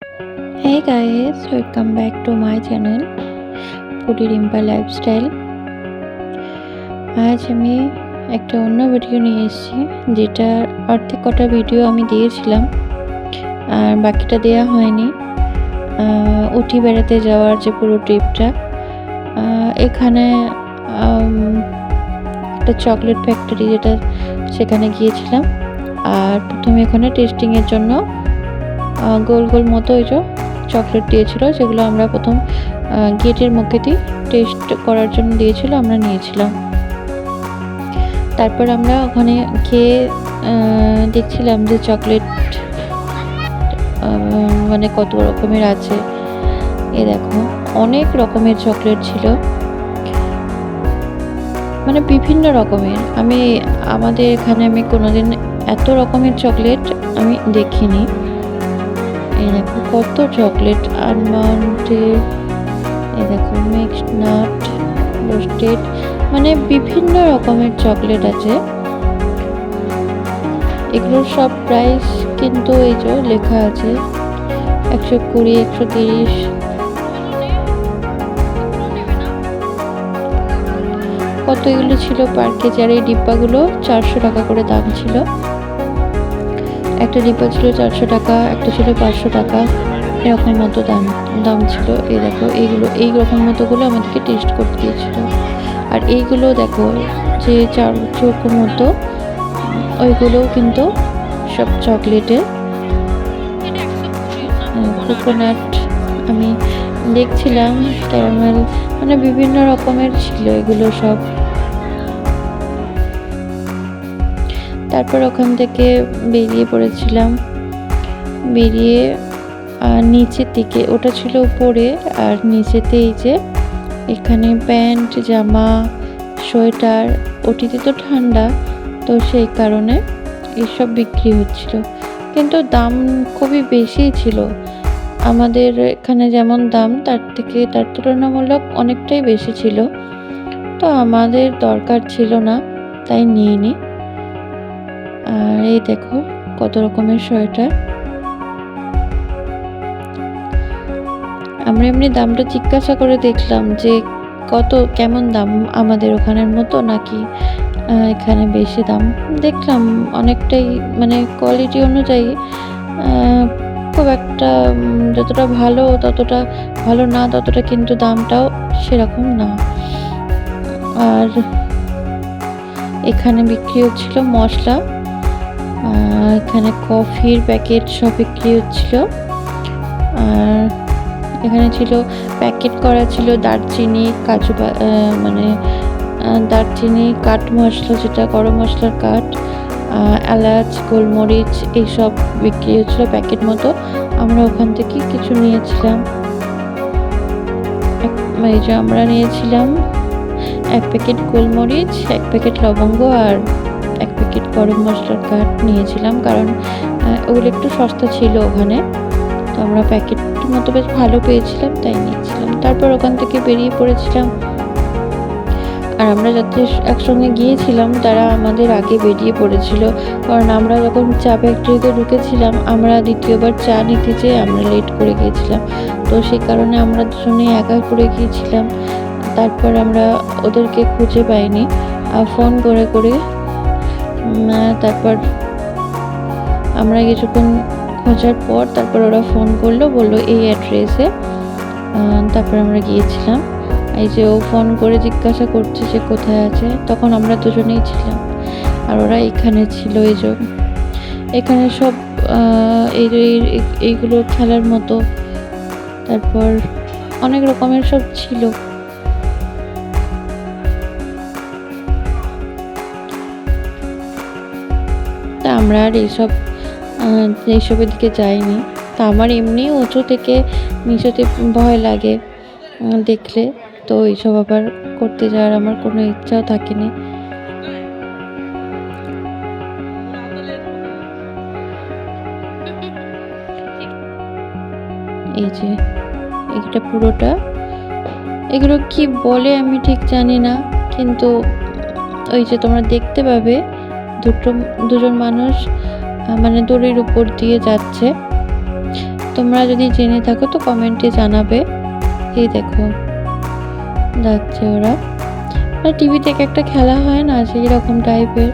Hey guys, welcome back to my channel foodie Rimpa lifestyle. আজ আমি একটা অন্য ভিডিও নিয়ে এসেছি, যেটার অর্ধেক কটা ভিডিও আমি দিয়েছিলাম আর বাকিটা দেয়া হয়নি। উটি বেড়াতে যাওয়ার যে পুরো ট্রিপটা, এখানে একটা চকলেট ফ্যাক্টরি যেটা সেখানে গিয়েছিলাম। আর প্রথমে এখানে টেস্টিংয়ের জন্য গোল গোল মতো ওই যে চকলেট দিয়েছিল, যেগুলো আমরা প্রথম গেটের মুখে দিয়ে টেস্ট করার জন্য দিয়েছিল, আমরা নিয়েছিলাম। তারপর আমরা ওখানে খেয়ে দেখছিলাম যে চকলেট মানে কত রকমের আছে। এ দেখো, অনেক রকমের চকলেট ছিল, মানে বিভিন্ন রকমের। আমাদের এখানে আমি কোনোদিন এত রকমের চকলেট আমি দেখিনি। এই দেখো কত চকলেট, আলমন্ডের, এই দেখো মিক্সড নাট, রোস্টেড, মানে বিভিন্ন রকমের চকলেট আছে। এগুলোর সব প্রাইস কিন্তু এই যে লেখা আছে 120, 130। কত এগুলো ছিল পার কেজি। আর এই ডিব্বাগুলো 400 টাকা করে দাম ছিল। একটা ডিব্বা ছিল 400 টাকা, একটা ছিল 500 টাকা, এরকম মতো দাম ছিল। এই দেখো এই রকম মতোগুলো আমাদেরকে টেস্ট করতে দিয়েছিল। আর এইগুলো দেখো যে 4 চৌকো মতো, ওইগুলোও কিন্তু সব চকলেটের। কোকোনাট আমি দেখছিলাম, ক্যারামেল, মানে বিভিন্ন রকমের ছিল এগুলো সব। তারপর ওখান থেকে বেরিয়ে পড়েছিলাম। বেরিয়ে নিচের দিকে, ওটা ছিল উপরে, আর নিচেতে এই যে এখানে প্যান্ট, জামা, সোয়েটার, ওটিতে তো ঠান্ডা, তো সেই কারণে এসব বিক্রি হচ্ছিল। কিন্তু দাম খুবই বেশি ছিল। আমাদের এখানে যেমন দাম, তার তুলনামূলক অনেকটাই বেশি ছিল। তো আমাদের দরকার ছিল না, তাই নিইনি। আর এই দেখো কত রকমের সোয়েটার। আমরা এমনি দামটা জিজ্ঞাসা করে দেখলাম যে কেমন দাম, আমাদের ওখানের মতো নাকি এখানে বেশি দাম। দেখলাম অনেকটাই, মানে কোয়ালিটি অনুযায়ী খুব একটা যতটা ভালো ততটা ভালো না, ততটা কিন্তু দামটাও সেরকম না। আর এখানে বিক্রি হচ্ছিল মশলা, এখানে কফির প্যাকেট সব বিক্রি হচ্ছিল। আর এখানে ছিল প্যাকেট করা ছিল দারচিনি, কাজু, মানে দারচিনি, কাঠ মশলা, যেটা গরম মশলার কাঠ, এলাচ, গোলমরিচ, এইসব বিক্রি হচ্ছিল প্যাকেট মতো। আমরা ওখান থেকে কিছু নিয়েছিলাম। এই যে আমরা নিয়েছিলাম 1 প্যাকেট গোলমরিচ, 1 প্যাকেট লবঙ্গ, আর 1 প্যাকেট গরম মশলার কাঠ নিয়েছিলাম, কারণ ওগুলো একটু সস্তা ছিল ওখানে। তো আমরা প্যাকেট মতো বেশ ভালো পেয়েছিলাম, তাই নিয়েছিলাম। তারপর ওখান থেকে বেরিয়ে পড়েছিলাম। আর আমরা যাতে একসঙ্গে গিয়েছিলাম, তারা আমাদের আগে বেরিয়ে পড়েছিল, কারণ আমরা যখন চা ফ্যাক্টরিতে ঢুকেছিলাম, আমরা দ্বিতীয়বার চা নিতে যেয়ে আমরা লেট করে গিয়েছিলাম। তো সেই কারণে আমরা দুজনেই একা করে গিয়েছিলাম। তারপর আমরা ওদেরকে খুঁজে পাইনি, ফোন করে করে। তারপর আমরা কিছুক্ষণ খোঁজার পর তারপর ওরা ফোন করলো, বললো এই অ্যাড্রেসে। তারপর আমরা গিয়েছিলাম। এই যে ও ফোন করে জিজ্ঞাসা করছে যে কোথায় আছে, তখন আমরা দুজনেই ছিলাম। আর ওরা এখানে ছিল। এই যে এখানে সব এইগুলো খেলার মতো, তারপর অনেক রকমের সব ছিল। তা আমরা আর এইসবের দিকে যাইনি। তা আমার এমনি উঁচু থেকে নিচেতে ভয় লাগে দেখলে, তো এইসব আবার করতে যাওয়ার আমার কোনো ইচ্ছাও থাকেনি। এই যে এটা পুরোটা, এগুলো কি বলে আমি ঠিক জানি না, কিন্তু ওই যে তোমরা দেখতে পাবে দুজন মানুষ মানে দড়ির উপর দিয়ে যাচ্ছে। তো তোমরা যদি জেনে থাকো তো কমেন্টে জানাবে। এই দেখো যাচ্ছে ওরা, আর টিভিতে একটা খেলা হয় না সেই রকম টাইপের,